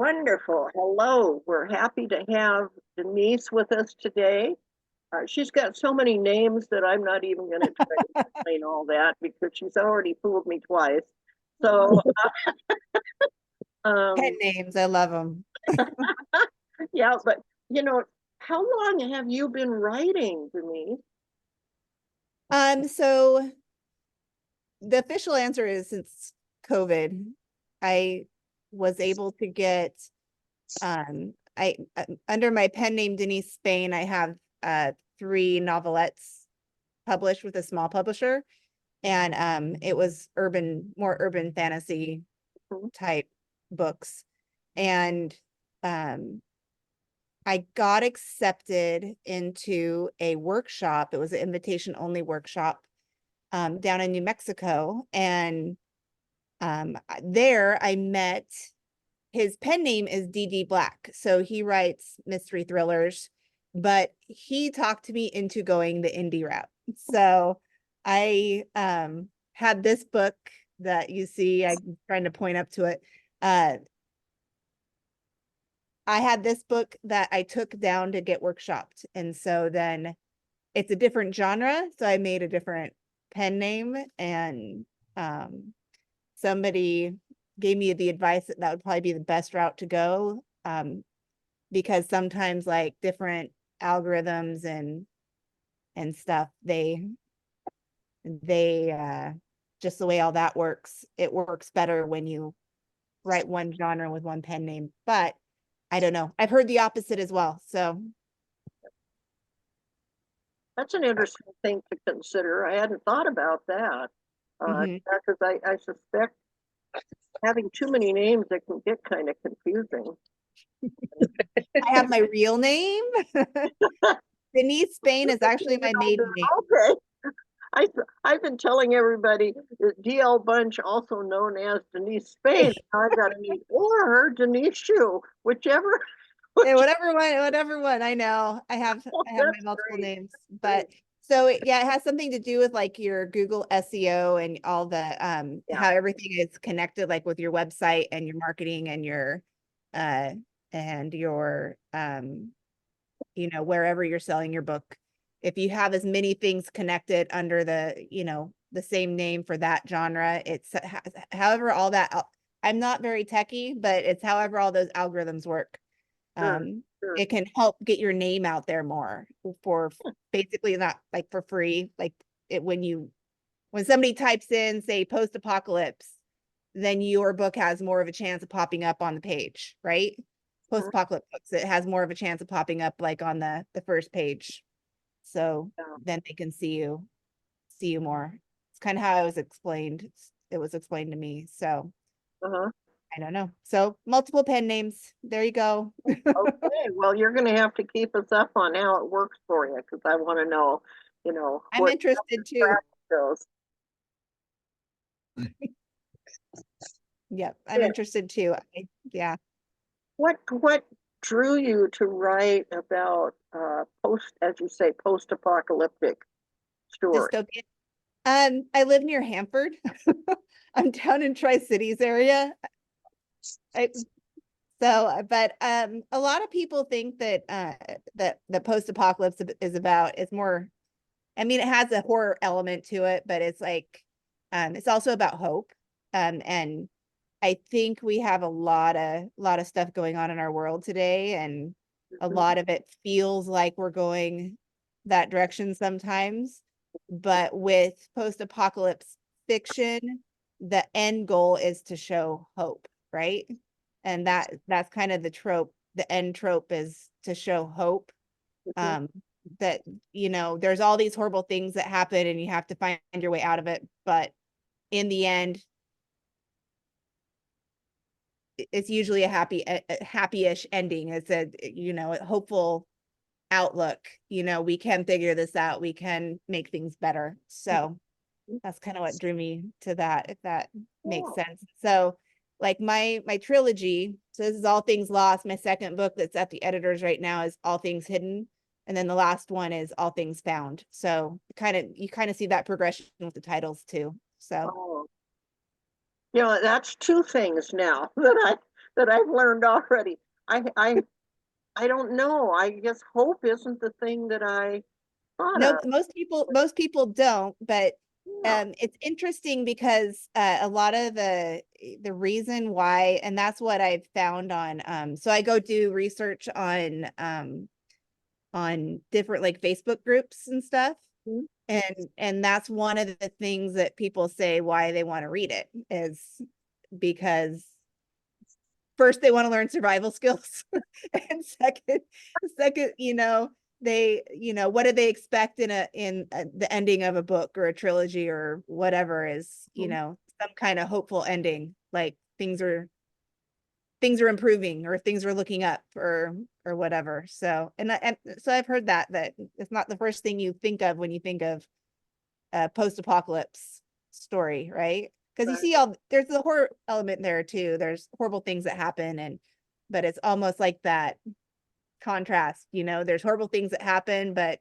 Wonderful. Hello. We're happy to have Denise with us today. She's got so many names that I'm not even going to try to explain all that because she's already fooled me twice. So, Pet um, names, I love them. yeah, but you know, how long have you been writing, Denise? So the official answer is since COVID, I was able to get I under my pen name Denise Spain, I have three novelettes published with a small publisher, and it was more urban fantasy Mhm. type books, and um I got accepted into a workshop. It was an invitation only workshop down in New Mexico. And there I met, his pen name is DD Black. So he writes mystery thrillers, but he talked me into going the indie route. So I had this book that you see, I'm trying to point up to it. I had this book that I took down to get workshopped. And so then it's a different genre. So I made a different pen name, and somebody gave me the advice that that would probably be the best route to go. Because sometimes like different algorithms and stuff, they just the way all that works, it works better when you write one genre with one pen name. But I don't know. I've heard the opposite as well. So That's an interesting thing to consider. I hadn't thought about that. mhm. Because I suspect having too many names, it can get kind of confusing. I have my real name. Denise Spain is actually my maiden name. Okay. I, I've been telling everybody that DL Bunch, also known as Denise Spain, I've got to meet or Denise Shoe, whichever. Yeah, Which, whatever one. I know. I have my that's multiple great. names, Great. but so yeah, it has something to do with like your Google SEO and all the Yeah. how everything is connected, like with your website and your marketing uh and your wherever you're selling your book. If you have as many things connected under the same name for that genre, it's however all that I'm not very techy, but it's however all those algorithms work. Sure. Sure. It can help get your name out there more for basically not like for free. Like it when somebody types in, say, post-apocalypse, then your book has more of a chance of popping up on the page, right? Mhm. Post-apocalypse books, it has more of a chance of popping up like on the first page. So Yeah. then they can see you more. It's kind of how it was explained to me. So Uh-huh. I don't know. So multiple pen names. There you go. Okay. Well, you're going to have to keep us up on how it works for you because I want to know, I'm what interested too. practice goes. Yep, I'm Yeah. interested too. Yeah. What drew you to write about as you say, post-apocalyptic story? Dystopian. I live near Hanford. I'm down in Tri-Cities area. I, but a lot of people think that that the post-apocalypse is about, it's more, I mean, it has a horror element to it, but it's like it's also about hope. And I think we have a lot of stuff going on in our world today, and a Mhm. lot of it feels like we're going that direction sometimes. But with post-apocalypse fiction, the end goal is to show hope, right? And that's kind of the trope. The end trope is to show hope. Mhm. Um, that there's all these horrible things that happen, and you have to find your way out of it. But in the end, it's usually a happy-ish ending. It's a hopeful outlook. We can figure this out. We can make things better. So that's kind of what drew me to that, if that makes Oh, sense. So like my trilogy, so this is All Things Lost. My second book that's at the editors right now is All Things Hidden. And then the last one is All Things Found. So you kind of see that progression with the titles too. So oh. That's two things now that I've learned already. I don't know. I guess hope isn't the thing that I thought No, of. most people don't, but Yeah. it's interesting because a lot of the reason why, and that's what I've found on so I go do research on different like Facebook groups and stuff. Mhm. And that's one of the things that people say why they want to read it is because first they want to learn survival skills and second, they, what do they expect in the ending of a book or a trilogy or whatever is, some kind of hopeful ending, like things are improving or things are looking up or whatever. So and so I've heard that it's not the first thing you think of when you think of a post-apocalypse story, right? Because you Right. see there's the horror element there too. There's horrible things that happen but it's almost like that contrast, there's horrible things that happen, but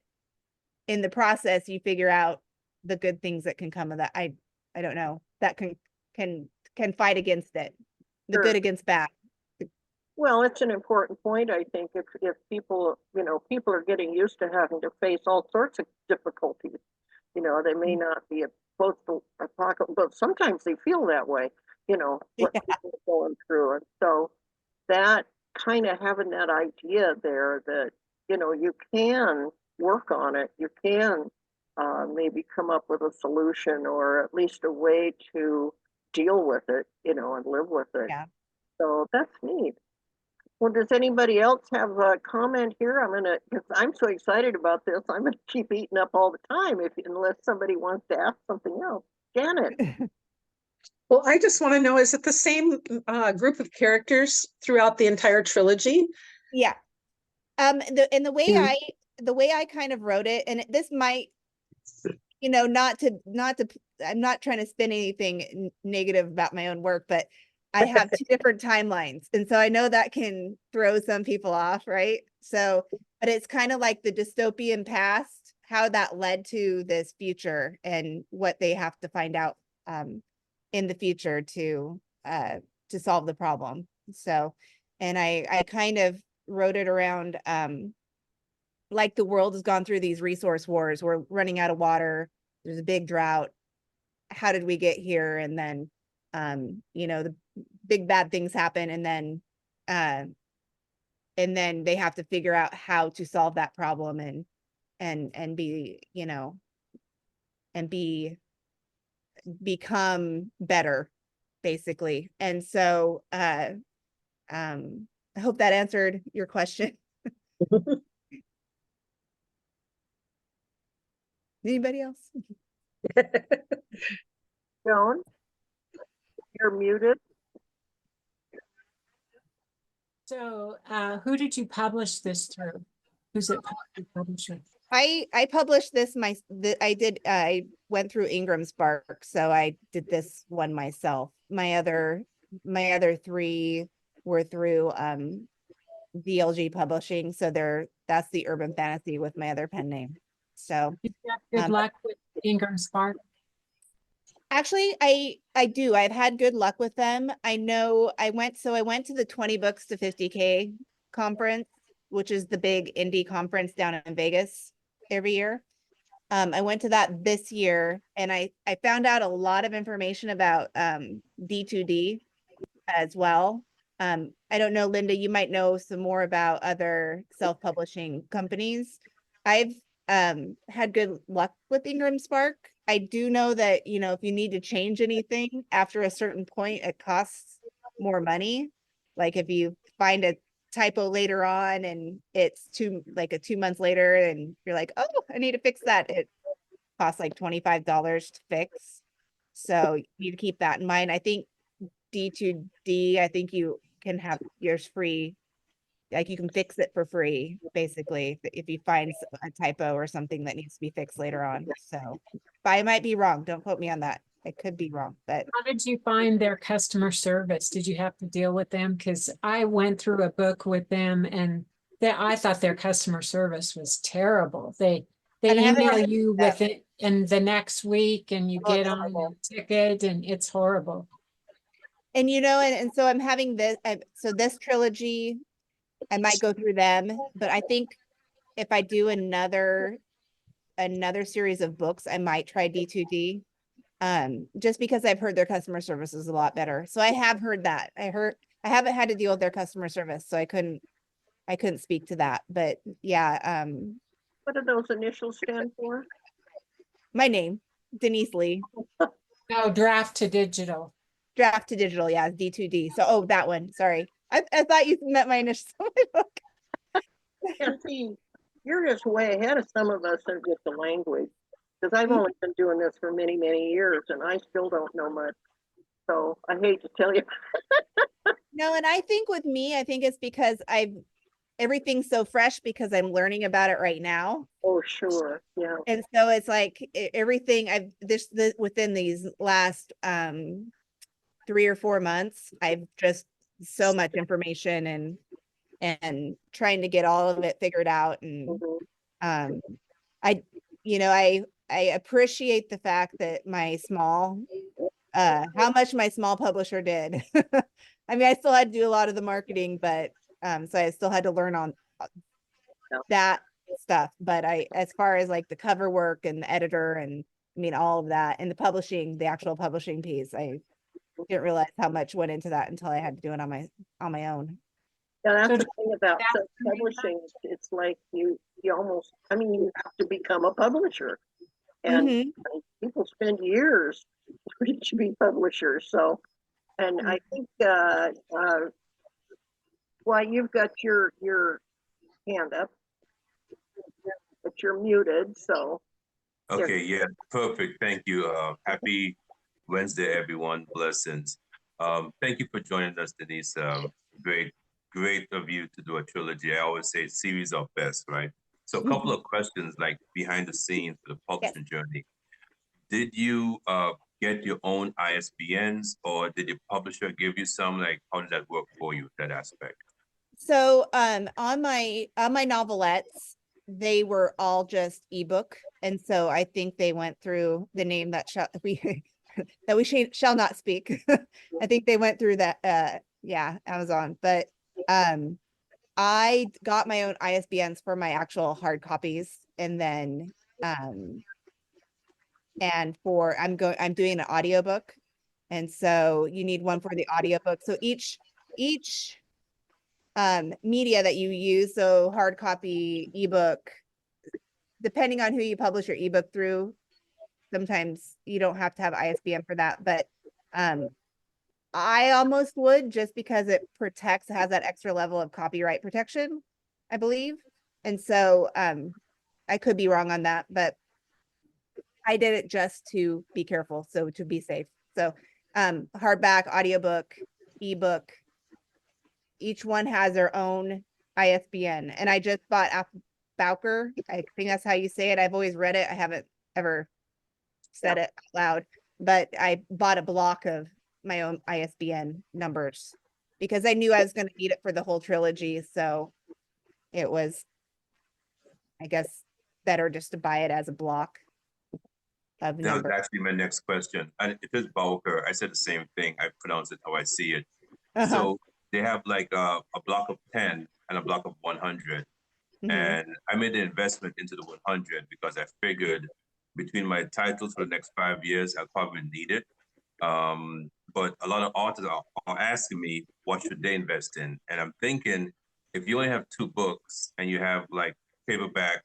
in the process you figure out the good things that can come of that. I don't know, that can can fight against it, the Sure. good against bad. Well, it's an important point, I think, if people, people are getting used to having to face all sorts of difficulties. They may not be opposed to apocalypse, but sometimes they feel that way, what Yeah. people are going through. And so that kind of having that idea there that, you can work on it, you can maybe come up with a solution or at least a way to deal with it, and live with it. Yeah. So that's neat. Well, does anybody else have a comment here? Because I'm so excited about this, I'm gonna keep eating up all the time unless somebody wants to ask something else. Janet, Well, I just want to know, is it the same group of characters throughout the entire trilogy? Yeah. And Yeah. the way I kind of wrote it, and this might, not to I'm not trying to spin anything negative about my own work, but I have two different timelines. And so I know that can throw some people off, right? So, but it's kind of like the dystopian past, how that led to this future and what they have to find out in the future to solve the problem. So, and I kind of wrote it around like the world has gone through these resource wars. We're running out of water. There's a big drought. How did we get here? And then, the big bad things happen, uh, and then they have to figure out how to solve that problem and be, and become better, basically. And so, I hope that answered your question. Anybody else? Joan, you're muted. So, who did you publish this through? Who's it published with? I published this I went through Ingram Spark, so I did this one myself. My other three were through DLG Publishing, so that's the urban fantasy with my other pen name. So You've got good luck with Ingram Spark. actually I do. I've had good luck with them. I know I went to the 20 books to 50K conference, which is the big indie conference down in Vegas every year. I went to that this year and I found out a lot of information about D2D as well. I don't know, Linda, you might know some more about other self-publishing companies. I've had good luck with Ingram Spark. I do know that, if you need to change anything after a certain point, it costs more money. Like if you find a typo later on and it's 2 months later and you're like, oh, I need to fix that. It costs like $25 to fix. So you need to keep that in mind. I think D2D, I think you can have yours free. Like you can fix it for free, basically, if you find a typo or something that needs to be fixed later on. So, but I might be wrong. Don't quote me on that. I could be wrong, but How did you find their customer service? Did you have to deal with them? Because I went through a book with them and I thought their customer service was terrible. They and I haven't email had you with it and the next week and you oh, get it's on horrible. a ticket and it's horrible. And and so I'm having this, so this trilogy, I might go through them, but I think if I do another series of books, I might try D2D. Just because I've heard their customer service is a lot better. So I have heard that. I haven't had to deal with their customer service, so I couldn't speak to that. But yeah, What do those initials stand for? my name, Denise Lee. No, draft to digital. Draft to digital, yeah, D2D. So that one. Sorry. I thought you meant my initials. Yeah, see, you're just way ahead of some of us in with the language. Because I've only been doing this for many, many years and I still don't know much. So I hate to tell you. No, and I think with me, I think it's because everything's so fresh because I'm learning about it right now. Oh, sure. Yeah. And so it's like everything I've within these last 3 or 4 months, I've just so much information and trying to get all of it figured out. And Mhm. I I appreciate the fact that how much my small publisher did. I mean, I still had to do a lot of the marketing, but so I still had to learn on Yeah. that stuff. But as far as like the cover work and the editor and I mean all of that and the actual publishing piece, I didn't realize how much went into that until I had to do it on my own. Yeah, that's So the thing about that's self-publishing. It's like you almost, I mean, you have to become a publisher. And Mhm. people spend years to be publishers. So, and I think, well, you've got your hand up, but you're muted. So, there. Okay, yeah, perfect. Thank you. Happy Wednesday, everyone. Blessings. Thank you for joining us, Denise. Great of you to do a trilogy. I always say series are best, right? So a couple of questions like behind the scenes for the publishing journey. Did you get your own ISBNs or did your publisher give you some? Like, how did that work for you, that aspect? So on my novelettes, they were all just ebook. And so I think they went through the name that we shall not speak. I think they went through that Amazon. But I got my own ISBNs for my actual hard copies and then and I'm doing an audiobook. And so you need one for the audiobook. So each media that you use, so hard copy, ebook, depending on who you publish your ebook through, sometimes you don't have to have ISBN for that, but I almost would just because it has that extra level of copyright protection, I believe. And so I could be wrong on that, but I did it just to be careful, so to be safe. So hardback, audiobook, ebook, each one has their own ISBN. And I just bought Bowker. I think that's how you say it. I've always read it. I haven't ever said it out loud, but I bought a block of my own ISBN numbers because I knew I was going to need it for the whole trilogy. So it was, I guess, better just to buy it as a block of That was numbers. actually my next question. And it is Bowker. I said the same thing. I pronounce it how I see it. So they have like a block of 10 and a block of 100. And I made an investment into the 100 because I figured between my titles for the next 5 years, I'll probably need it. But a lot of authors are asking me, what should they invest in? And I'm thinking, if you only have 2 books and you have like paperback,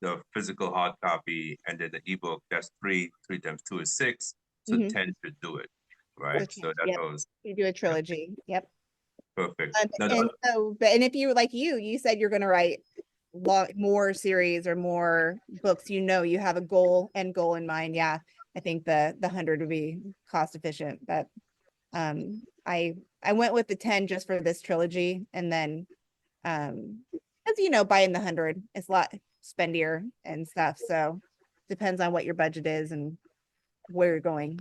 the physical hard copy, and then the ebook, that's 3 times 2 is 6. So 10 should do it, right? So that goes. You do a trilogy. Yep. Perfect. And if you like you said you're going to write more series or more books, you have a end goal in mind. Yeah, I think the 100 would be cost efficient, but I went with the 10 just for this trilogy, and then as buying the 100 is a lot spendier and stuff, so depends on what your budget is and where you're going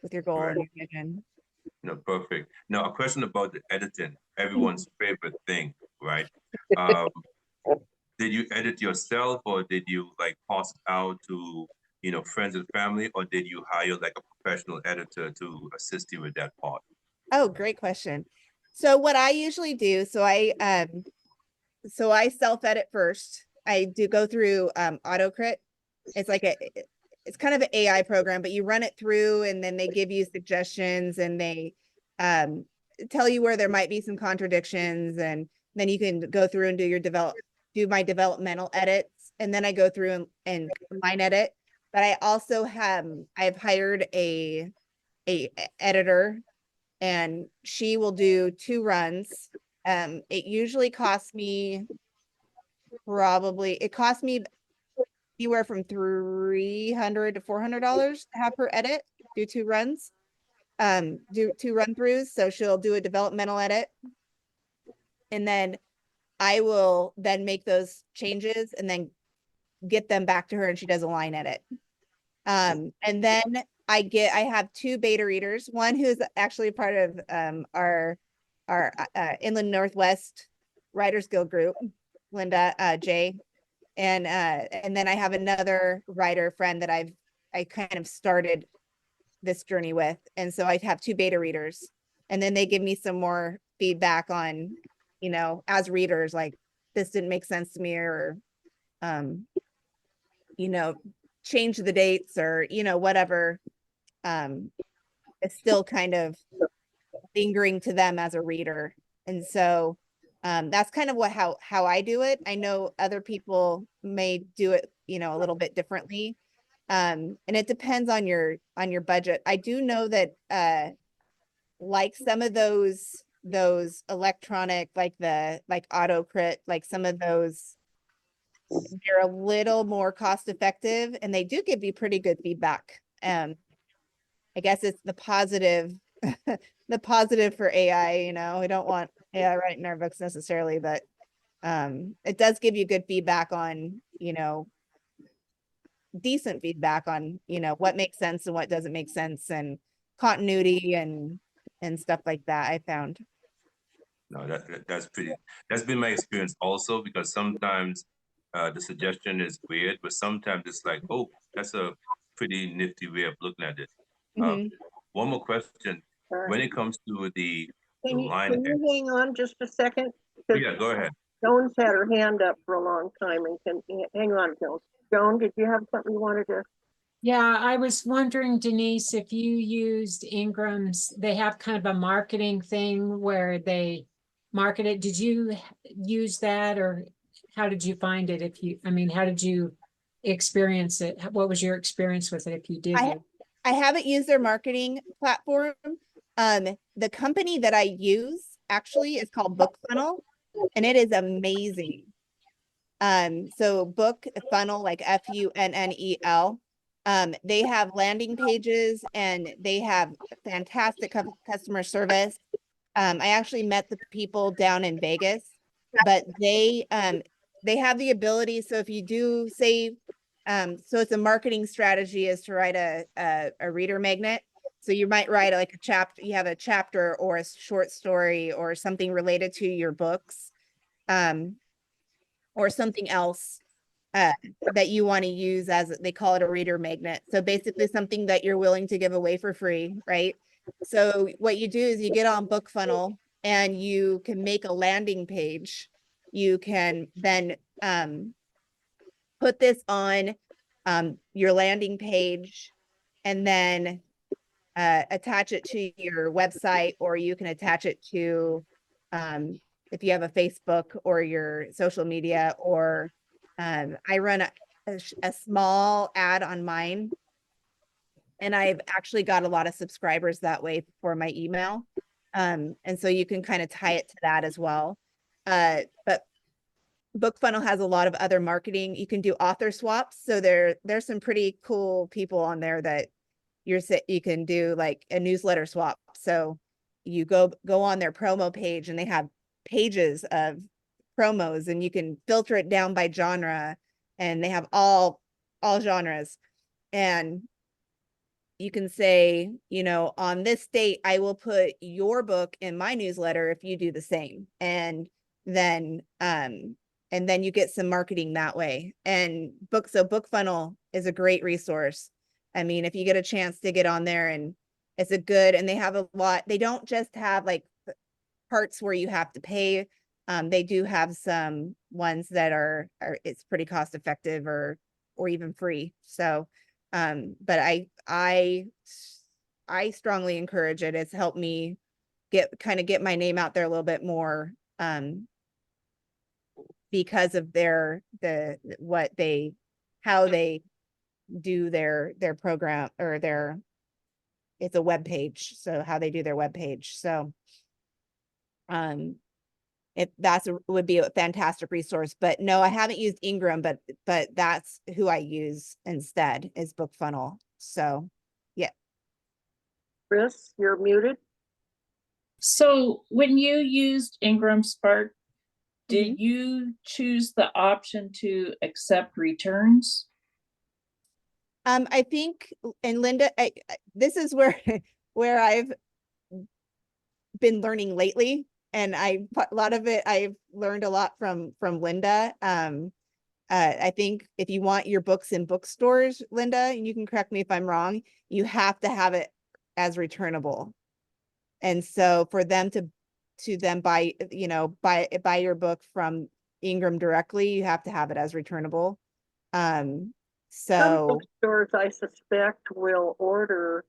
with your goal and your vision. No, perfect. Now, a question about the editing, everyone's favorite thing, right? Did you edit yourself or did you like pass it out to, friends and family, or did you hire like a professional editor to assist you with that part? Oh, great question. So what I usually do, so I self-edit first. I do go through AutoCrit. It's like it's kind of an AI program, but you run it through and then they give you suggestions and they um tell you where there might be some contradictions, and then you can go through and do my developmental edits, and then I go through and line edit. But I also I've hired a editor, and she will do 2 runs. It usually costs me it costs me anywhere from $300 to $400 to have her edit, do 2 runs, do 2 run throughs. So she'll do a developmental edit, and then I will then make those changes and then get them back to her, and she does a line edit. And then I have 2 beta readers, one who's actually part of our Inland Northwest Writers Guild group, Linda J. And then I have another writer friend that I kind of started this journey with. And so I have 2 beta readers, and then they give me some more feedback on, as readers, like, this didn't make sense to me, or change the dates, or whatever is still kind of lingering to them as a reader. And so that's kind of how I do it. I know other people may do it a little bit differently, and it depends on your budget. I do know that like some of those electronic, like AutoCrit, like some of those, they're a little more cost effective, and they do give you pretty good feedback. I guess it's the positive the positive for AI. We don't want AI writing our books necessarily, but it does give you good feedback on, decent feedback on, what makes sense and what doesn't make sense, and continuity and stuff like that, I found. No, that's been my experience also, because sometimes the suggestion is weird, but sometimes it's like, oh, that's a pretty nifty way of looking at it. Mhm. One more question. All right. When it comes to the Can you line, hang on just a second? 'Cause yeah, go ahead. Joan's had her hand up for a long time, and hang on, Joan. Joan, did you have something you wanted to? Yeah, I was wondering, Denise, if you used Ingram's, they have kind of a marketing thing where they market it. Did you use that, or how did you find it? How did you experience it? What was your experience with it if you did? I haven't used their marketing platform. The company that I use actually is called BookFunnel, and it is amazing. So BookFunnel, like FUNNEL. They have landing pages, and they have fantastic customer service. I actually met the people down in Vegas, but they have the ability. So if you do say, so it's a marketing strategy is to write a reader magnet. So you might write like a chapter, you have a chapter or a short story or something related to your books, or something else that you want to use as, they call it a reader magnet. So basically something that you're willing to give away for free, right? So what you do is you get on BookFunnel and you can make a landing page. You can then put this on your landing page, and then attach it to your website, or you can attach it to if you have a Facebook or your social media, or I run a small ad on mine, and I've actually got a lot of subscribers that way for my email. And so you can kind of tie it to that as well. But BookFunnel has a lot of other marketing. You can do author swaps. So there's some pretty cool people on there that you can do like a newsletter swap. So you go on their promo page, and they have pages of promos, and you can filter it down by genre, and they have all genres. And you can say, on this date, I will put your book in my newsletter if you do the same. And then you get some marketing that way. And BookFunnel is a great resource. I mean, if you get a chance to get on there and it's a good, and they have a lot, they don't just have like parts where you have to pay. They do have some ones that are it's pretty cost effective or even free. So, but I strongly encourage it. It's helped me get my name out there a little bit more, because of how they do their program, or it's a web page. So how they do their web page. So, would be a fantastic resource. But no, I haven't used Ingram, but that's who I use instead, is BookFunnel. So yeah. Chris, you're muted. So when you used Ingram Spark, did you choose the option to accept returns? I think, and Linda, this is where where I've been learning lately, and a lot of it I've learned a lot from Linda. I think if you want your books in bookstores, Linda, and you can correct me if I'm wrong, you have to have it as returnable. And so for them to then buy your book from Ingram directly, you have to have it as returnable. Some So bookstores, I suspect, will order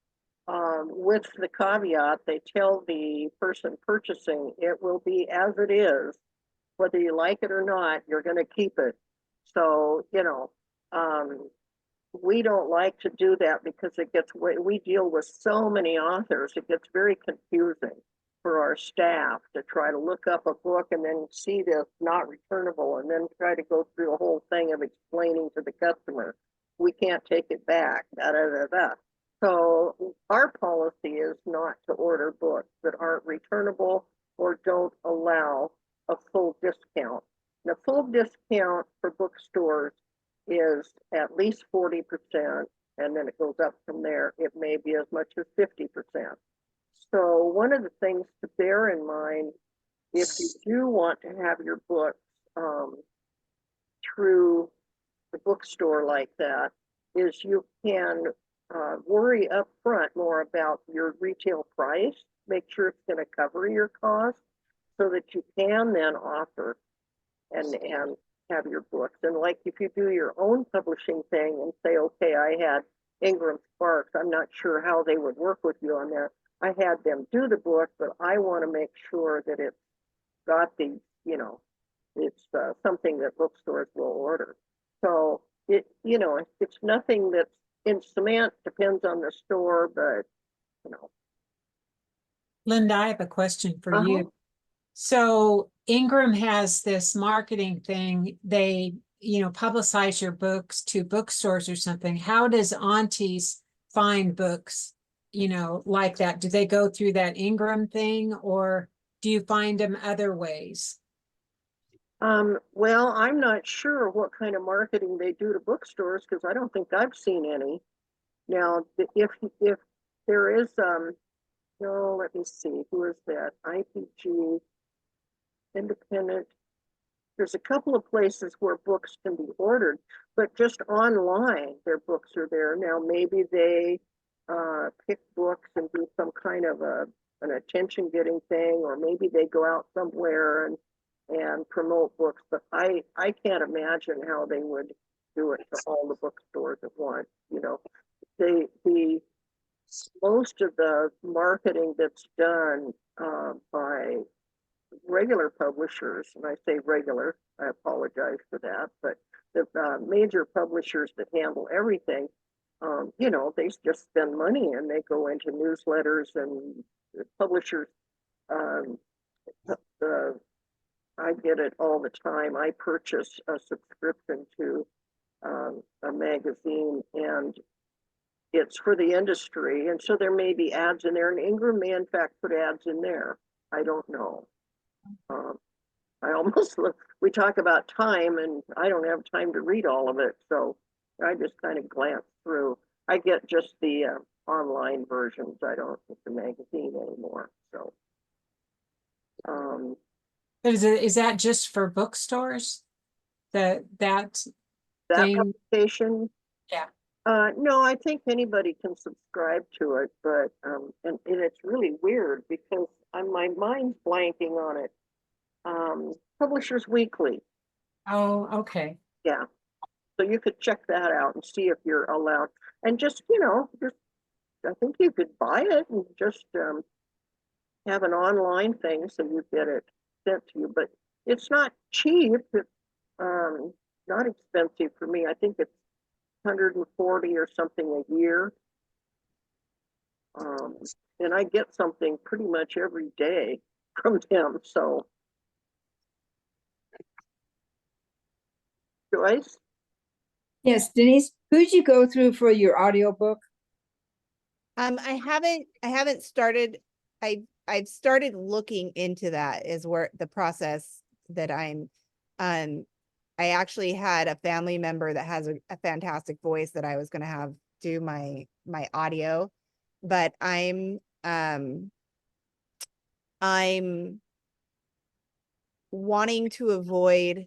with the caveat, they tell the person purchasing, it will be as it is, whether you like it or not, you're going to keep it. So, we don't like to do that because we deal with so many authors, it gets very confusing for our staff to try to look up a book and then see this not returnable and then try to go through a whole thing of explaining to the customer, we can't take it back, da da da da. So our policy is not to order books that aren't returnable or don't allow a full discount. The full discount for bookstores is at least 40%, and then it goes up from there. It may be as much as 50%. So one of the things to bear in mind, if you do want to have your books through the bookstore like that, is you can worry up front more about your retail price, make sure it's going to cover your costs, so that you can then offer and have your books. And like if you do your own publishing thing and say, okay, I had Ingram Sparks, I'm not sure how they would work with you on that. I had them do the book, but I want to make sure that it's got the, it's something that bookstores will order. So it's nothing that's in cement, depends on the store, but Linda, I have a question for you. So Ingram has this marketing thing. They, publicize your books to bookstores or something. How does aunties find books, like that? Do they go through that Ingram thing, or do you find them other ways? Well, I'm not sure what kind of marketing they do to bookstores because I don't think I've seen any. Now, if there is, no, let me see, who is that? IPG, Independent. There's a couple of places where books can be ordered, but just online, their books are there. Now, maybe they pick books and do some kind of an attention-getting thing, or maybe they go out somewhere and promote books, but I can't imagine how they would do it to all the bookstores at once. The most of the marketing that's done by regular publishers, and I say regular, I apologize for that, but the major publishers that handle everything, they just spend money and they go into newsletters and publishers. I get it all the time. I purchase a subscription to a magazine, and it's for the industry, and so there may be ads in there, and Ingram may in fact put ads in there. I don't know. I almost look, we talk about time, and I don't have time to read all of it, so I just kind of glance through. I get just the online versions. I don't get the magazine anymore. So Is that just for bookstores? That that thing? publication, Yeah. No, I think anybody can subscribe to it, but, and it's really weird because my mind's blanking on it. Publishers Weekly, Oh, okay. yeah. So you could check that out and see if you're allowed. And just, just, I think you could buy it and just, have an online thing so you get it sent to you, but it's not cheap. It's, not expensive for me. I think it's 140 or something a year. Um, and I get something pretty much every day from him. So, Joyce, Yes, Denise, who'd you go through for your audiobook? I haven't started, I've started looking into that is where the process that I actually had a family member that has a fantastic voice that I was going to have do my audio, but I'm wanting to avoid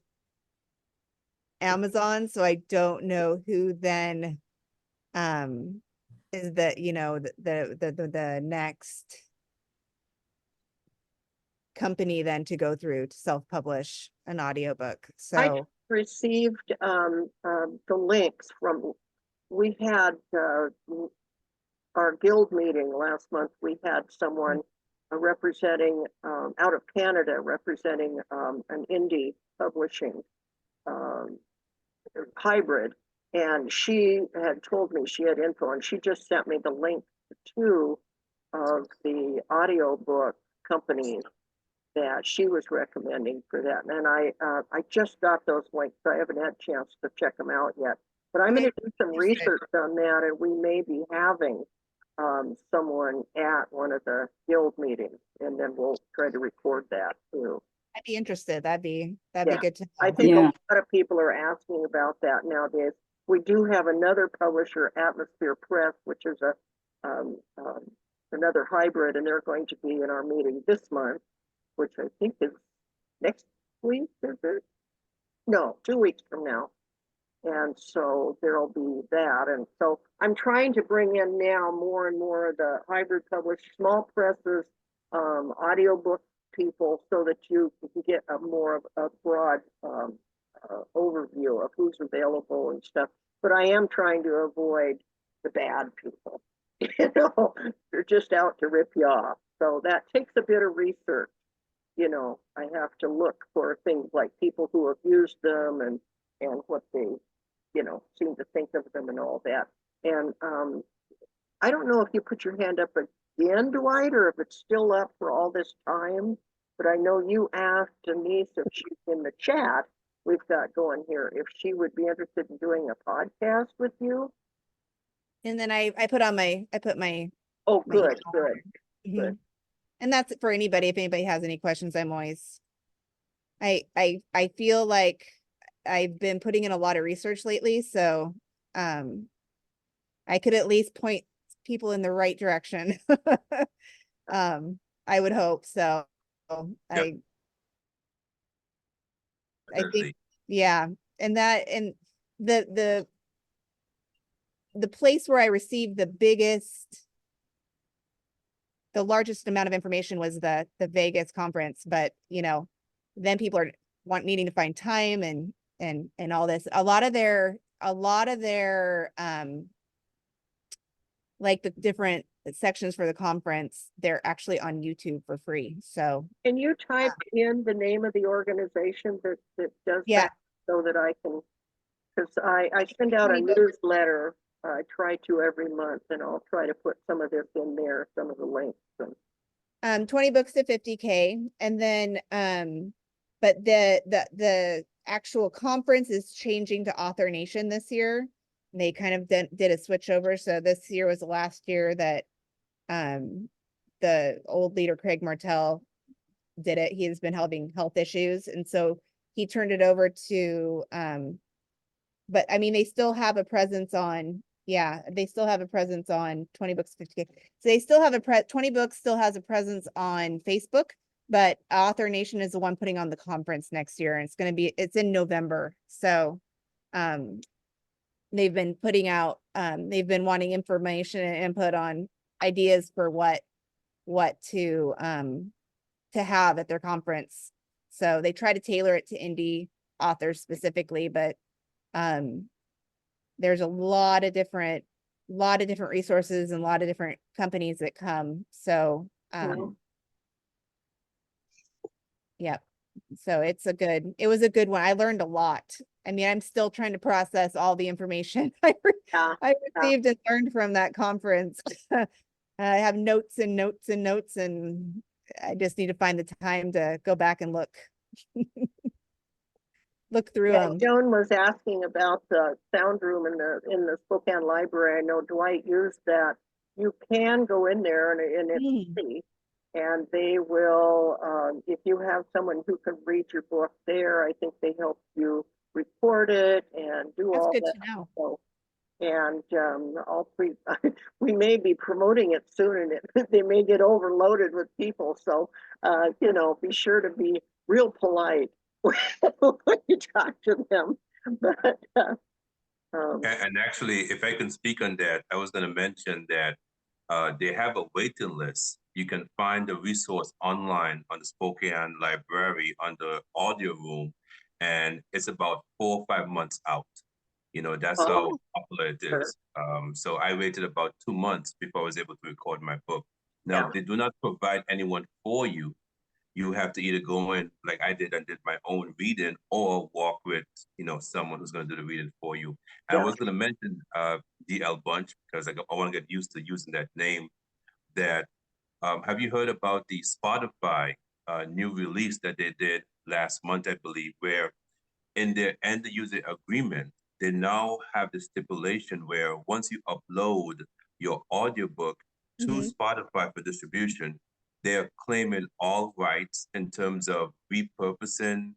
Amazon, so I don't know who then is the next company then to go through to self-publish an audiobook. I So received the links from, we had our guild meeting last month. We had someone representing out of Canada, representing an indie publishing hybrid, and she had told me she had info, and she just sent me the link to two of the audiobook companies that she was recommending for that. And I just got those links, so I haven't had a chance to check them out yet. But I'm going to do some research on that, and we may be having someone at one of the guild meetings, and then we'll try to record that too. I'd be interested. That'd be Yeah. good to I know. think a Yeah. lot of people are asking about that nowadays. We do have another publisher, Atmosphere Press, which is another hybrid, and they're going to be in our meeting this month, which I think is next week, is it? No, 2 weeks from now. And so there'll be that. And so I'm trying to bring in now more and more of the hybrid published small presses, audiobook people, so that you can get a more of a broad overview of who's available and stuff. But I am trying to avoid the bad people. They're just out to rip you off. So that takes a bit of research. I have to look for things like people who have used them and what they, seem to think of them and all that. And I don't know if you put your hand up again, Dwight, or if it's still up for all this time, but I know you asked Denise if she's in the chat we've got going here, if she would be interested in doing a podcast with you. And then I put my Oh, my good, email. good. Mhm. Good. And that's for anybody. If anybody has any questions, I'm always, I feel like I've been putting in a lot of research lately, so I could at least point people in the right direction. I would hope so. I think, Definitely. yeah. And the place where I received the largest amount of information was the Vegas conference, but then people are needing to find time and all this. A lot of their like the different sections for the conference, they're actually on YouTube for free. So Can you type in the name of the organization that does Yeah. that, so that I can, because I send out a 20 books. newsletter. I try to every month, and I'll try to put some of this in there, some of the links. And 20 books to 50K. And then but the actual conference is changing to Author Nation this year. They kind of did a switch over. So this year was the last year that the old leader Craig Martell did it. He has been having health issues, and so he turned it over to but I mean, they still have a presence on, they still have a presence on 20 books 50K. So they still have 20 books still has a presence on Facebook, but Author Nation is the one putting on the conference next year, and it's in November. So they've been putting out they've been wanting information and input on ideas for what to have at their conference. So they try to tailor it to indie authors specifically, but there's a lot of different resources and a lot of different companies that come. So yeah, so it was a good one. I learned a lot. I mean, I'm still trying to process all the information I received and learned from that conference. I have notes and notes and notes, and I just need to find the time to go back and look through them. Joan was asking about the sound room in the Spokane library. I know Dwight used that. You can go in there and it's free, and they will, if you have someone who can read your book there, I think they help you record it and do That's all good that. to know. So, and we may be promoting it soon, and they may get overloaded with people. So, you know, be sure to be real polite when you talk to them. But And actually, if I can speak on that, I was going to mention that they have a waiting list. You can find the resource online on the Spokane Library under audio room, and it's about 4 or 5 months out. You know, that's how popular it is. So I waited about 2 months before I was able to record my book. Now, they do not provide anyone for you. You have to either go in like I did and did my own reading, or walk with, you know, someone who's going to do the reading for you. And I was going to mention DL Bunch, because I want to get used to using that name. That have you heard about the Spotify new release that they did last month, I believe, where in their end user agreement, they now have the stipulation where once you upload your audiobook to Spotify for distribution, they're claiming all rights in terms of repurposing,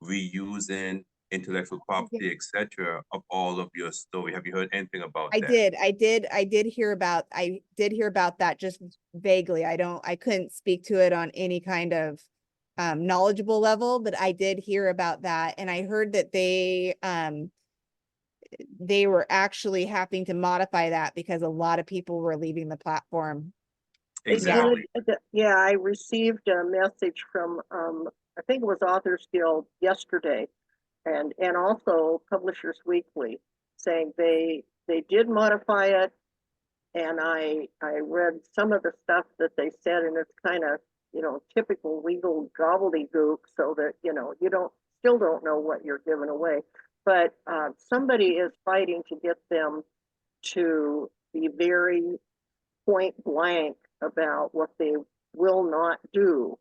reusing, intellectual property, etc., of all of your story. Have you heard anything about that? I did hear about that just vaguely. I couldn't speak to it on any kind of knowledgeable level, but I did hear about that. And I heard that they were actually having to modify that because a lot of people were leaving the platform. Exactly. Yeah, I received a message from I think it was Authors Guild yesterday, and also Publishers Weekly, saying they did modify it, and I read some of the stuff that they said, and it's kind of, you know, typical legal gobbledygook, so that, you know, you still don't know what you're giving away. But somebody is fighting to get them to be very point blank about what they will not do,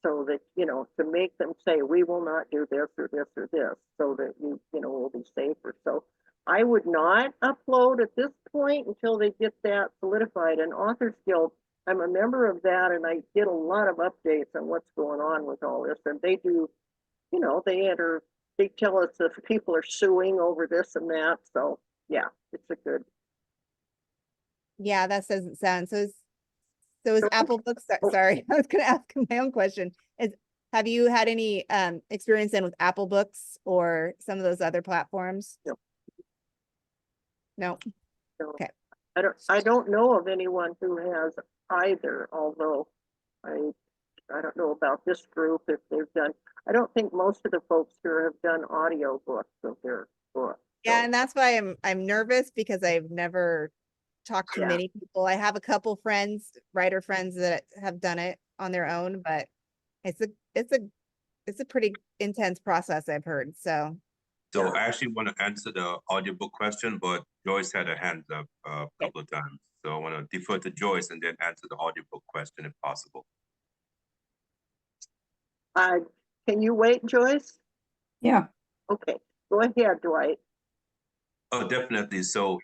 so that, you know, to make them say, we will not do this or this or this, so that you know, will be safer. So I would not upload at this point until they get that solidified. And Authors Guild, I'm a member of that, and I get a lot of updates on what's going on with all this. And they do, you know, they tell us if people are suing over this and that. So yeah, it's a good. Yeah, that doesn't sound so. Is Apple Books, sorry, I was going to ask my own question. Have you had any experience in with Apple Books or some of those other platforms? No. Okay. I don't know of anyone who has either, although I don't know about this group if they've done. I don't think most of the folks here have done audio books of their books. Yeah, and that's why I'm nervous, because I've never talked to many people. I have a couple friends, writer friends, that have done it on their own, but it's a pretty intense process, I've heard. So I actually want to answer the audiobook question, but Joyce had her hands up a couple of times. So I want to defer to Joyce and then answer the audiobook question if possible. Can you wait, Joyce? Yeah. Okay, go ahead, Dwight. Oh, definitely. So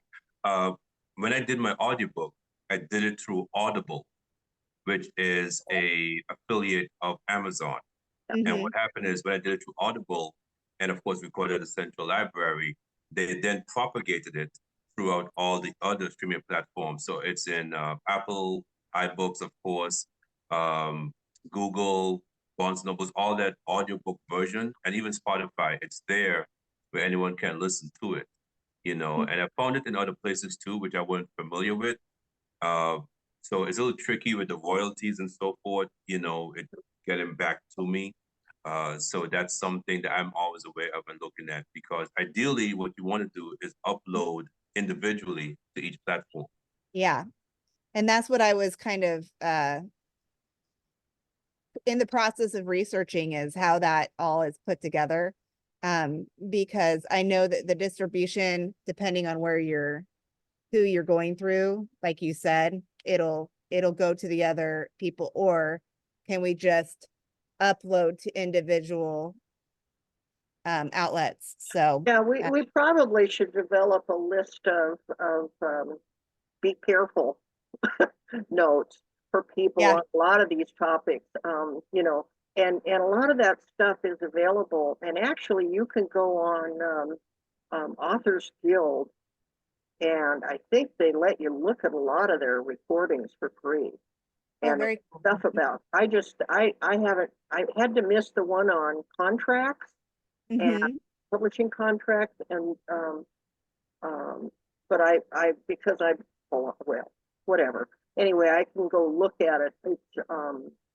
when I did my audiobook, I did it through Audible, which is a affiliate of Amazon. And what happened is, when I did it through Audible, and of course recorded at the Central Library, they then propagated it throughout all the other streaming platforms. So it's in Apple, iBooks, of course, Google, Barnes & Nobles, all that audiobook version, and even Spotify. It's there where anyone can listen to it. you know, and I found it in other places too, which I wasn't familiar with. Uh, so it's a little tricky with the royalties and so forth, you know, it getting back to me. So that's something that I'm always aware of and looking at, because ideally what you want to do is upload individually to each platform. Yeah. And that's what I was kind of in the process of researching, is how that all is put together. Because I know that the distribution, depending on who you're going through, like you said, it'll go to the other people, or can we just upload to individual outlets? So Yeah, we probably should develop a list of be careful notes for people Yeah. on a lot of these topics. You know, and a lot of that stuff is available. And actually, you can go on Authors Guild, and I think they let you look at a lot of their recordings for free. Oh, And very cool. stuff about, I haven't, I had to miss the one on contracts and Mhm. publishing contracts and but because well, whatever. Anyway, I can go look at it. It's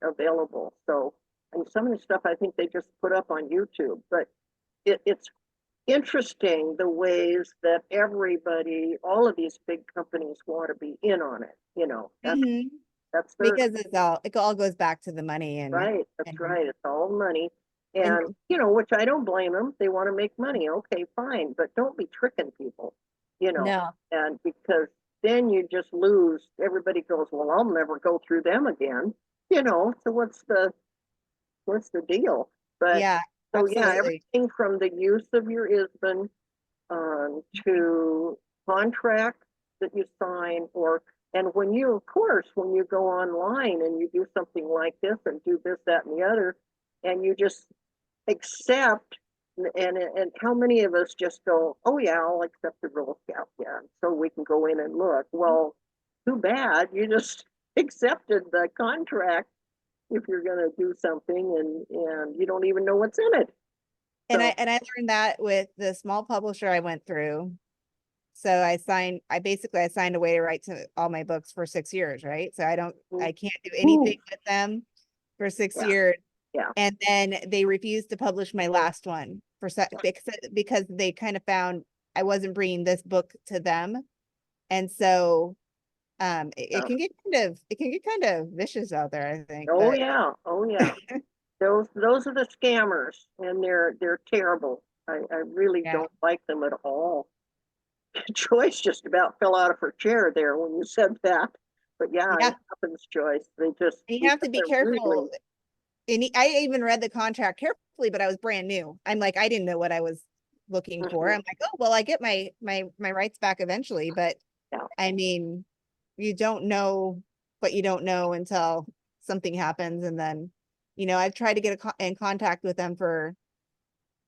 available. So, and some of the stuff I think they just put up on YouTube, but it's interesting the ways that everybody, all of these big companies want to be in on it. You know, Mhm. that's their Because it all goes back to the money, right. That's and right. It's all money. and And, you know, which I don't blame them. They want to make money. Okay, fine. But don't be tricking people, you know, no. and because then you just lose. Everybody goes, well, I'll never go through them again, you know. So what's the deal? But Yeah, so yeah, absolutely. everything from the use of your ISBN to contracts that you sign, or and when you, of course, when you go online and you do something like this and do this, that, and the other, and you just accept, and how many of us just go, oh yeah, I'll accept the Girl Scout, yeah, so we can go in and look. Well, too bad, you just accepted the contract if you're going to do something, and you don't even know what's in it. And So I learned that with the small publisher I went through. So I signed away to write to all my books for 6 years, right? So I can't do anything with them for 6 yeah, years. yeah, And then they refused to publish my last one because they kind of found I wasn't bringing this book to them. And so yeah. it can get kind of vicious out there, I think. Oh But yeah, oh yeah. Those are the scammers, and they're terrible. I really yeah, don't like them at all. Joyce just about fell out of her chair there when you said that. But yeah, yeah. it happens, Joyce. They just, And you have to because be they're careful. really, And I even read the contract carefully, but I was brand new. I'm like, I didn't know what I was looking for. I'm like, oh well, I get my rights back eventually, but yeah, I mean, you don't know what you don't know until something happens. And then, I've tried to get in contact with them for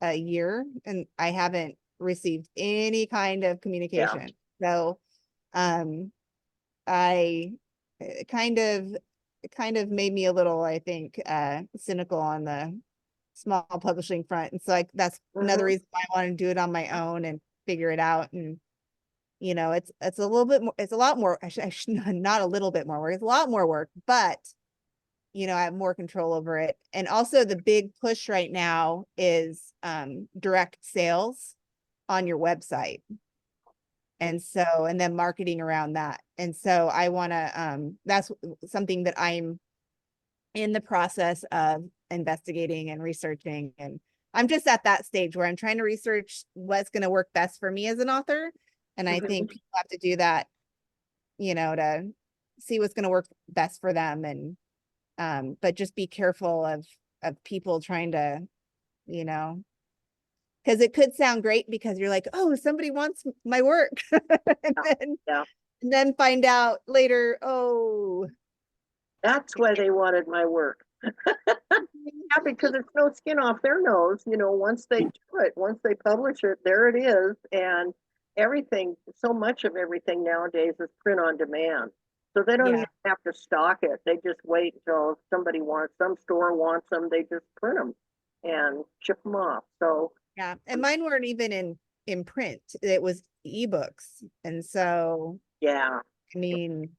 a year, and I haven't received any kind of yeah, communication. So, um, I it kind of made me a little, I think, cynical on the small publishing front. And so that's another mhm, reason why I want to do it on my own and figure it out. And it's a little bit more, it's a lot more, I should not a little bit more work, it's a lot more work, but I have more control over it. And also the big push right now is direct sales on your website. And then marketing around that. And so I want to, that's something that I'm in the process of investigating and researching. And I'm just at that stage where I'm trying to research what's going to work best for me as an author. And I think mhm. people have to do that, to see what's going to work best for them. And, but just be careful of people trying to, you know, because it could sound great because you're like, oh, somebody wants my work. and Yeah, then yeah. and then find out later, oh, That's why they wanted my work. Yeah, because it's no skin off their nose, once they do it, once they publish it, there it is. And everything, so much of everything nowadays is print on demand. So they don't yeah, even have to stock it. They just wait until some store wants them, they just print them and ship them off. So yeah. And mine weren't even in print. It was ebooks. And so, Yeah, I mean,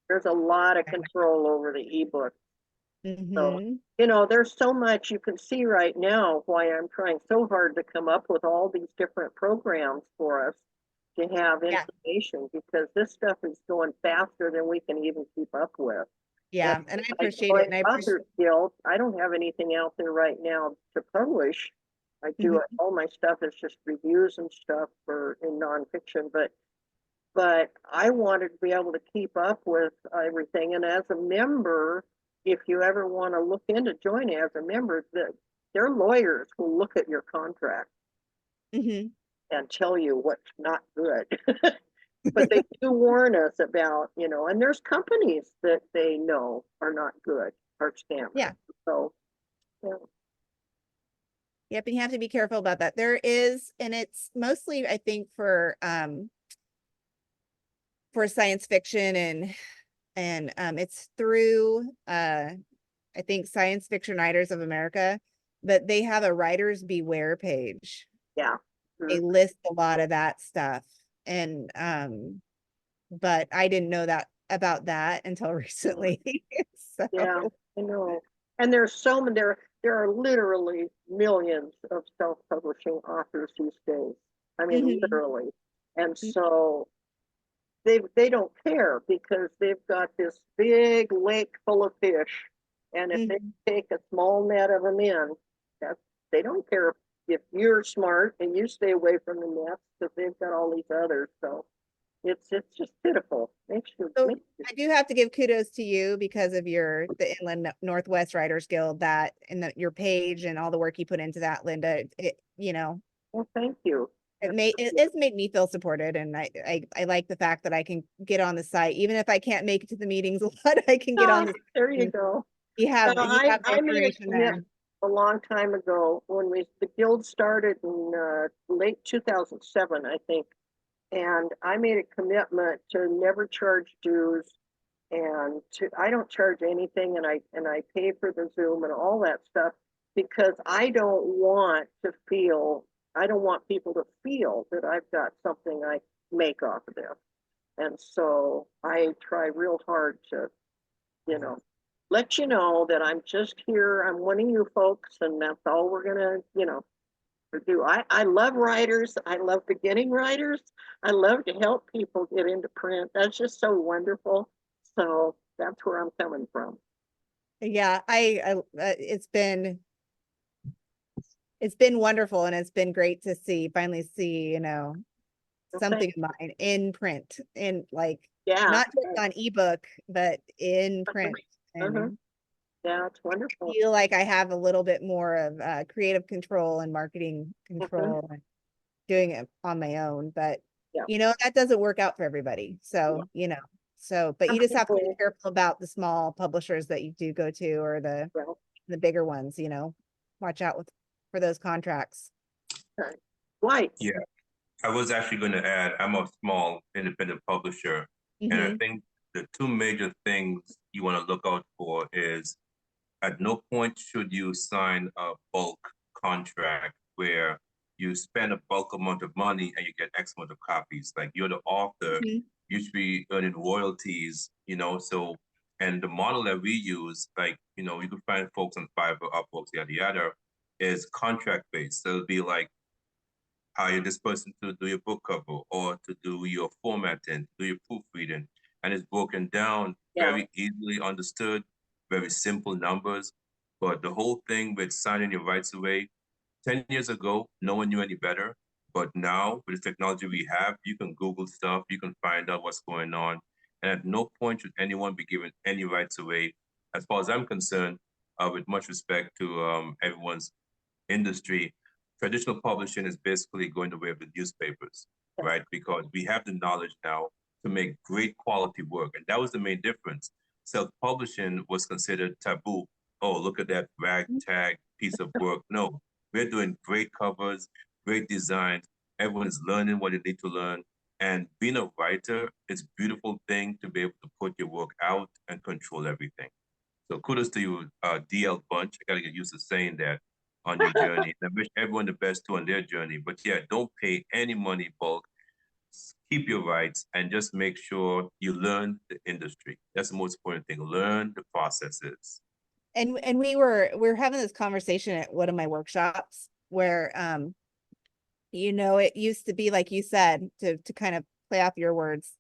there's a lot of control over the ebook. So, mhm, there's so much you can see right now why I'm trying so hard to come up with all these different programs for us to have Yeah. information, because this stuff is going faster than we can even keep up with. yeah, and I appreciate it. And I appreciate, Author skills, I don't have anything out there right now to publish. I do it, all my stuff is just reviews and stuff in nonfiction, but I wanted to be able to keep up with everything. And as a member, if you ever want to look into joining as a member, their lawyers will look at your contract mhm, and tell you what's not good. But they do warn us about, and there's companies that they know are not good, are scammers. Yeah. So, yeah. yep, and you have to be careful about that. There is, and it's mostly, I think, for science fiction and it's through I think Science Fiction Writers of America, but they have a writers beware page. Yeah. They list a lot of that stuff. And but I didn't know that about that until recently. So Yeah, I know. And there's so many, there are literally millions of self-publishing authors these days. I mean, Mhm. literally. And so they don't care, because they've got this big lake full of fish. And if they take a small net of them in, they don't care if you're smart and you stay away from the nets, because they've got all these others. So it's just pitiful. So I do have to give kudos to you because of the Inland Northwest Writers Guild, that and your page and all the work you put into that, Linda. Well, thank you. It's made me feel supported, and I like the fact that I can get on the site, even if I can't make it to the meetings a lot. I can get on the. There you go. You have I the made a information there. commitment a long time ago when the guild started in late 2007, I think. And I made a commitment to never charge dues, and I don't charge anything, and I pay for the Zoom and all that stuff, because I don't want people to feel that I've got something I make off of this. And so I try real hard to, let you know that I'm just here. I'm one of you folks, and that's all we're gonna, do. I love writers. I love beginning writers. I love to help people get into print. That's just so wonderful. So that's where I'm coming from. Yeah, it's been wonderful, and it's been great to finally see, something of mine in print, in Yeah. not just on ebook, but in print. And yeah, it's wonderful. feel like I have a little bit more of creative control and marketing control and doing it on my own. But that doesn't work out for everybody. So, but you just have to be careful about the small publishers that you do go to, or the bigger ones, watch out for those contracts. Right. Yeah, I was actually going to add, I'm a small independent publisher, and I think the two major things you want to look out for is, at no point should you sign a bulk contract where you spend a bulk amount of money and you get X amount of copies. Like, you're the author, you should be earning royalties, so, and the model that we use, you can find folks on Fiverr, Upwork, yada, yada, is contract based. So it'll be like, hire this person to do your book cover, or to do your formatting, do your proofreading. And it's broken down, very easily understood, very simple numbers. But the whole thing with signing your rights away, 10 years ago, no one knew any better. But now, with the technology we have, you can Google stuff, you can find out what's going on. And at no point should anyone be given any rights away. As far as I'm concerned, with much respect to everyone's industry, traditional publishing is basically going the way of the newspapers, right? Because we have the knowledge now to make great quality work. And that was the main difference. Self-publishing was considered taboo. Oh, look at that ragtag piece of work. No, we're doing great covers, great designs. Everyone is learning what they need to learn. And being a writer, it's a beautiful thing to be able to put your work out and control everything. So kudos to you, DL Bunch. I gotta get used to saying that on your journey. I wish everyone the best too on their journey. But yeah, don't pay any money bulk. keep your rights, and just make sure you learn the industry. That's the most important thing. Learn the processes. And we were having this conversation at one of my workshops where you know, it used to be like you said, to kind of play off your words.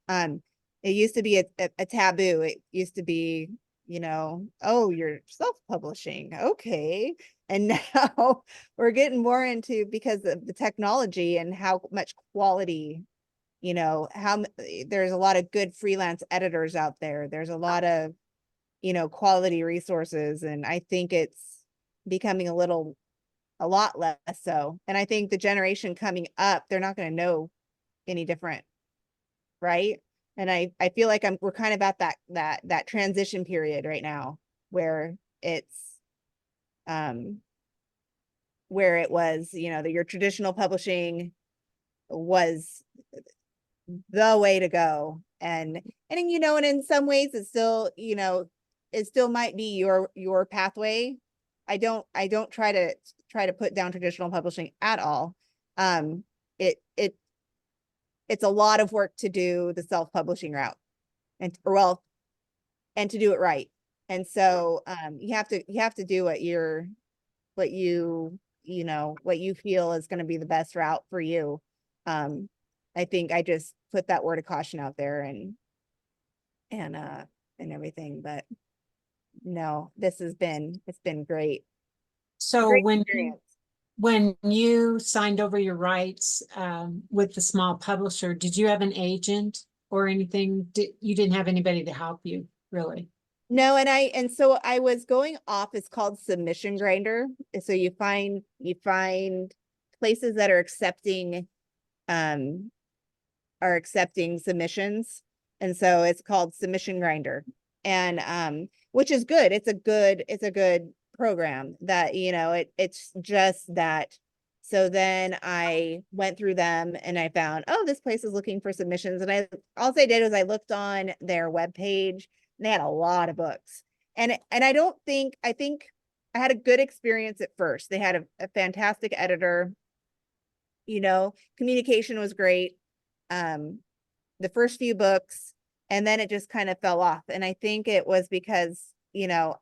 It used to be a taboo. It used to be, you know, oh, you're self-publishing. Okay. And now we're getting more into, because of the technology and how much quality, you know, there's a lot of good freelance editors out there. There's a lot of, you know, quality resources. And I think it's becoming a lot less so. And I think the generation coming up, they're not going to know any different. Right. And I feel like we're kind of at that transition period right now where it's, where it was, you know, that your traditional publishing was the way to go. And, you know, and in some ways it's still, you know, it still might be your pathway. I don't try to put down traditional publishing at all. It's a lot of work to do the self-publishing route and to do it right. And so you have to do what you feel is going to be the best route for you. I think I just put that word of caution out there and everything, but no, it's been great. So Great when experience. when you signed over your rights with the small publisher, did you have an agent or anything? You didn't have anybody to help you, really? No, and so I was going off, it's called Submission Grinder. So you find places that are accepting submissions. And so it's called Submission Grinder. And which is good. It's a good program that, you know, it's just that. So then I went through them and I found, oh, this place is looking for submissions. And all I did was I looked on their webpage. They had a lot of books. And I think I had a good experience at first. They had a fantastic editor, you know, communication was great. The first few books, and then it just kind of fell off. And I think it was because, you know,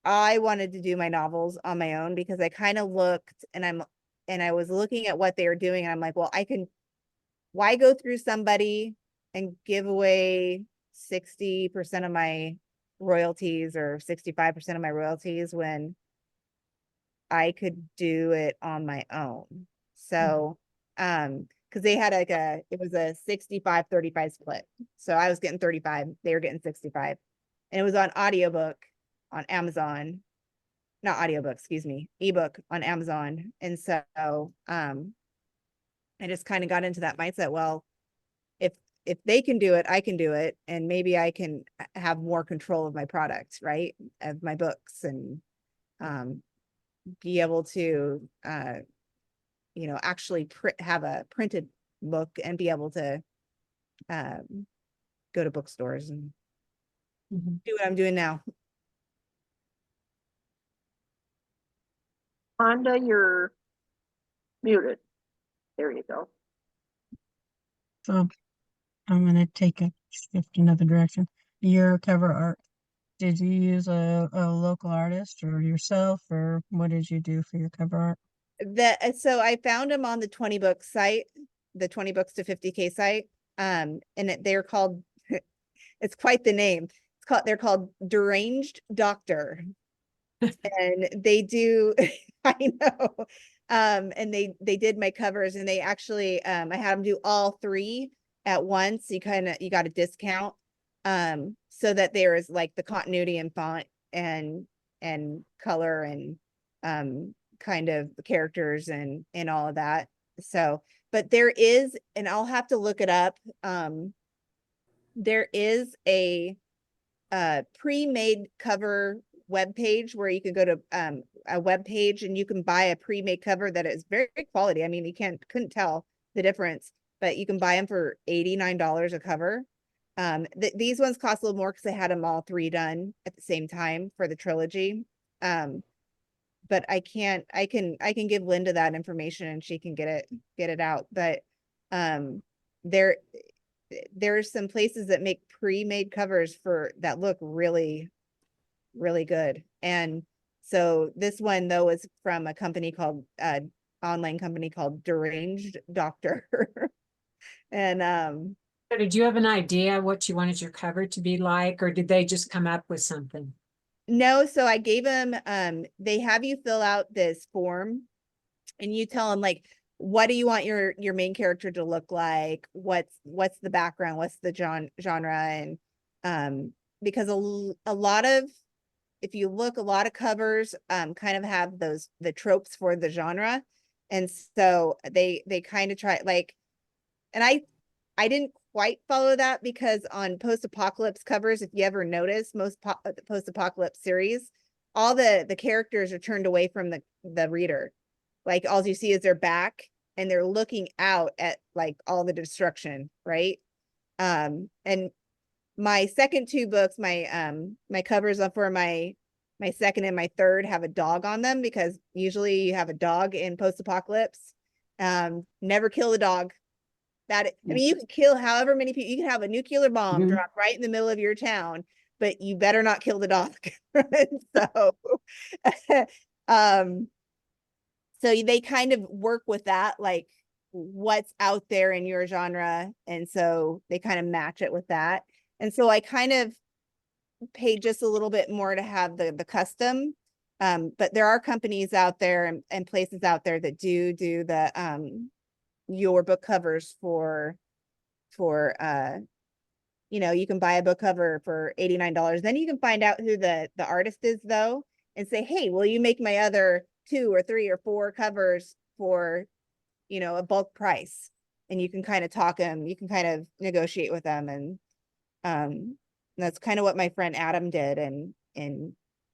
I wanted to do my novels on my own, because I kind of looked and I was looking at what they were doing. And I'm like, well, why go through somebody and give away 60% of my royalties or 65% of my royalties when I could do it on my own. So, because they had it was a 65-35 split. So I was getting 35, they were getting 65. And it was on audiobook on Amazon. Not audiobook, excuse me, ebook on Amazon. And so I just kind of got into that mindset. Well, if they can do it, I can do it. And maybe I can have more control of my product, right? Of my books, and be able to you know, actually have a printed book and be able to go to bookstores and do what I'm doing now. Wanda, you're muted. There you go. So I'm gonna take a shift another direction. Your cover art, did you use a local artist or yourself, or what did you do for your cover art? So I found them on the 20 book site, the 20 books to 50K site. And they're called, it's quite the name. They're called Deranged Doctor. And they do, I know. And they did my covers, and they actually, I had them do all three at once. You got a discount. So that there is like the continuity and font and color and kind of the characters and all of that. So, but there is, and I'll have to look it up. There is a pre-made cover webpage where you can go to a webpage and you can buy a pre-made cover that is very quality. I mean, you couldn't tell the difference, but you can buy them for $89 a cover. These ones cost a little more because I had them all three done at the same time for the trilogy. But I can give Linda that information and she can get it out. But there there's some places that make pre-made covers for that look really, really good. And so this one though is from a company called online company called Deranged Doctor. And So did you have an idea what you wanted your cover to be like, or did they just come up with something? no, so I gave them they have you fill out this form and you tell them like, what do you want your main character to look like? What's the background? What's the genre? And because a lot of, if you look, a lot of covers kind of have the tropes for the genre. And so they kind of try like, and I didn't quite follow that because on post-apocalypse covers, if you ever notice, most post-apocalypse series, all the characters are turned away from the reader. Like all you see is their back and they're looking out at like all the destruction, right? And my second two books, my covers for my second and my third have a dog on them because usually you have a dog in post-apocalypse. Never kill the dog. I mean, you can kill however many people, you can have a nuclear bomb drop right in the middle of your town, but you better not kill the dog. So, so they kind of work with that, like what's out there in your genre. And so they kind of match it with that. And so I kind of paid just a little bit more to have the custom. But there are companies out there and places out there that do the, your book covers for you can buy a book cover for $89. Then you can find out who the artist is though, and say, hey, will you make my other 2 or 3 or 4 covers for, a bulk price? And you can kind of talk them, you can kind of negotiate with them. And that's kind of what my friend Adam did. And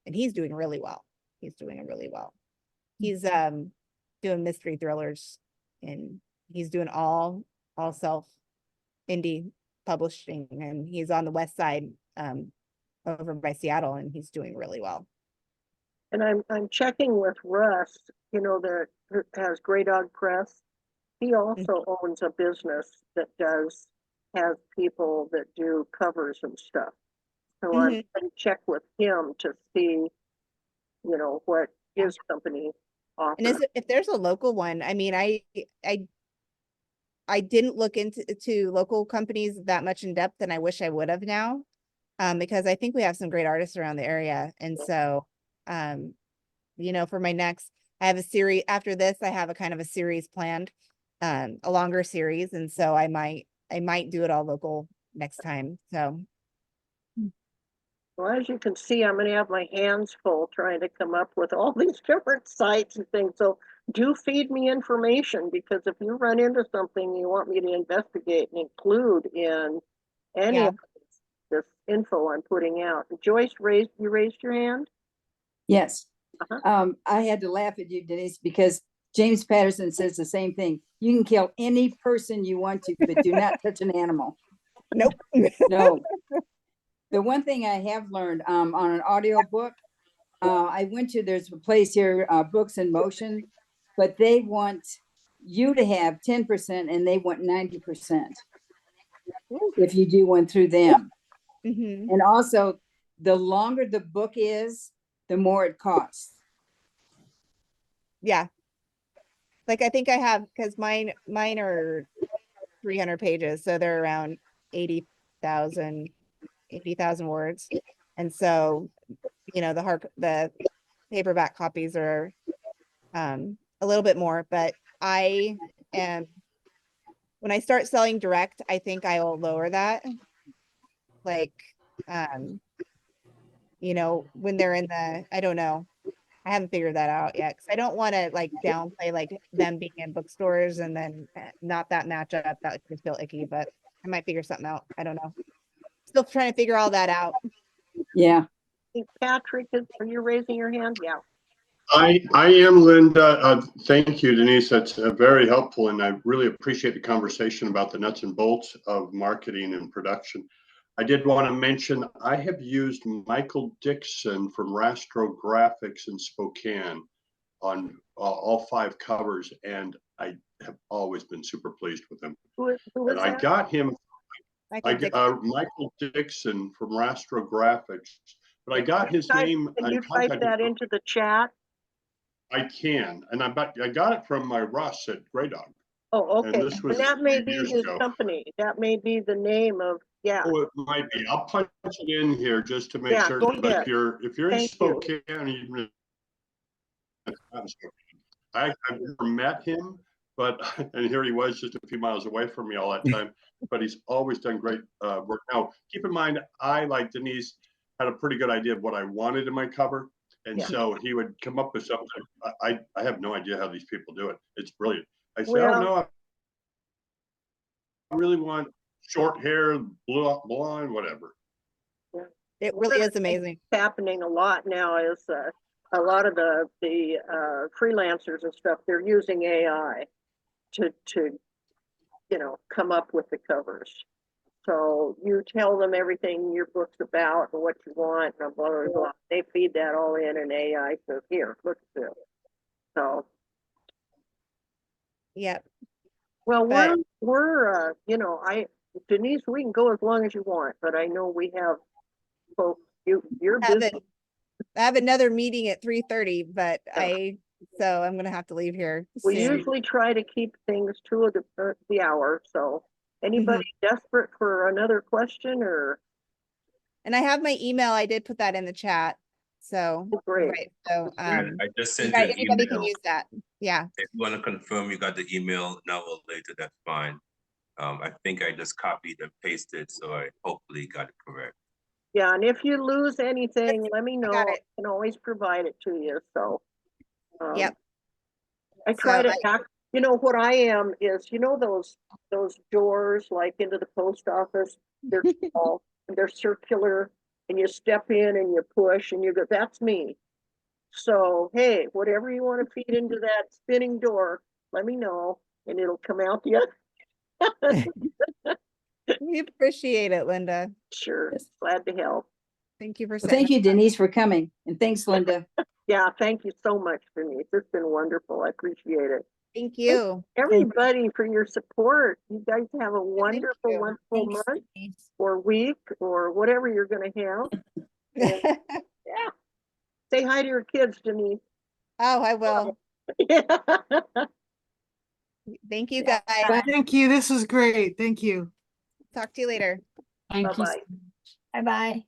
he's doing really well. He's doing it really well. He's doing mystery thrillers and he's doing all self indie publishing, and he's on the west side over by Seattle, and he's doing really well. And I'm checking with Russ, that has Grey Dog Press. He also owns a business that has people that do covers and stuff. So I'm going to check with him to see, what his company offers. And if there's a local one, I mean, I didn't look into local companies that much in depth, and I wish I would have now, because I think we have some great artists around the area. And so, for my next, I have a series after this, I have a kind of a series planned, a longer series. And so I might do it all local next time. So. Well, as you can see, I'm going to have my hands full trying to come up with all these different sites and things. So do feed me information, because if you run into something you want me to investigate and include in any of this info I'm putting out. Joyce, you raised your hand? Yes. I had to laugh at you, Denise, because James Patterson says the same thing. You can kill any person you want to, but do not touch an animal. Nope. No. The one thing I have learned on an audio book, there's a place here, Books in Motion, but they want you to have 10% and they want 90% if you do one through them. And also, the longer the book is, the more it costs. Yeah. Like I think I have, because mine are 300 pages, so they're around 80,000 words. And so, the paperback copies are a little bit more, but when I start selling direct, I think I will lower that. Like, when they're in I don't know. I haven't figured that out yet, because I don't want to like downplay like them being in bookstores and then not that match up. That would feel icky, but I might figure something out. I don't know. Still trying to figure all that out. Yeah. Patrick, are you raising your hand? Yeah. I am, Linda. Thank you, Denise. That's very helpful, and I really appreciate the conversation about the nuts and bolts of marketing and production. I did want to mention I have used Michael Dixon from Rastro Graphics in Spokane on all 5 covers, and I have always been super pleased with them. Who And is I that? got him, Michael Dixon. Michael Dixon from Rastro Graphics, but I got his name. Can I you type contacted that him. into the chat? I can, and I got it from my Russ at Grey Dog. Oh, And okay. this was And that may a few be years his ago. company. That may be the name of, yeah. Oh, it might be. I'll punch it in here just to make Yeah, go certain. But ahead. if you're in Thank you. Spokane, even I've never met him, but and here he was just a few miles away from me all that time. But he's always done great work. Now, keep in mind, I, like Denise, had a pretty good idea of what I wanted in my cover, and Yeah. so he would come up with something. I have no idea how these people do it. It's brilliant. I say, Well, oh no, I really want short hair, blonde, whatever. It really is amazing. Happening a lot now is a lot of the freelancers and stuff, they're using AI to come up with the covers. So you tell them everything your book's about and what you want and blah, blah, blah. They feed that all in, and AI says, here, look at this. So, Yep. well, But- we're Denise, we can go as long as you want, but I know we have folks, you're busy. I have another meeting at 3:30, but so I'm gonna have to leave here We soon. usually try to keep things to the hour, so anybody desperate for another question or? And I have my email. I did put that in the chat. So Great. right. So And I just sent you right, an anybody can email. use that. Yeah. If you want to confirm you got the email now or later, that's fine. I think I just copied and pasted, so I hopefully got it correct. Yeah, and if you lose anything, let me know. got I it. can always provide it to you, so. Yep. I try So to act, what I am is, those doors like into the post office, they're small, they're circular, and you step in and you push and you go, that's me. So, hey, whatever you want to feed into that spinning door, let me know, and it'll come out the other. we appreciate it, Linda. Sure, glad to help. Thank you for Well, thank saying. you, Denise, for coming. And thanks, Linda. Yeah, thank you so much, Denise. It's been wonderful. I appreciate it. Thank you. Everybody for your support. You guys have a wonderful, you. wonderful Thanks, month Denise. or week or whatever you're going to have. Yeah. Say hi to your kids, Denise. Oh, I will. Yeah. Thank you guys. Thank you. This is great. Thank you. Talk to you later. Thank you. Bye-bye. Bye-bye.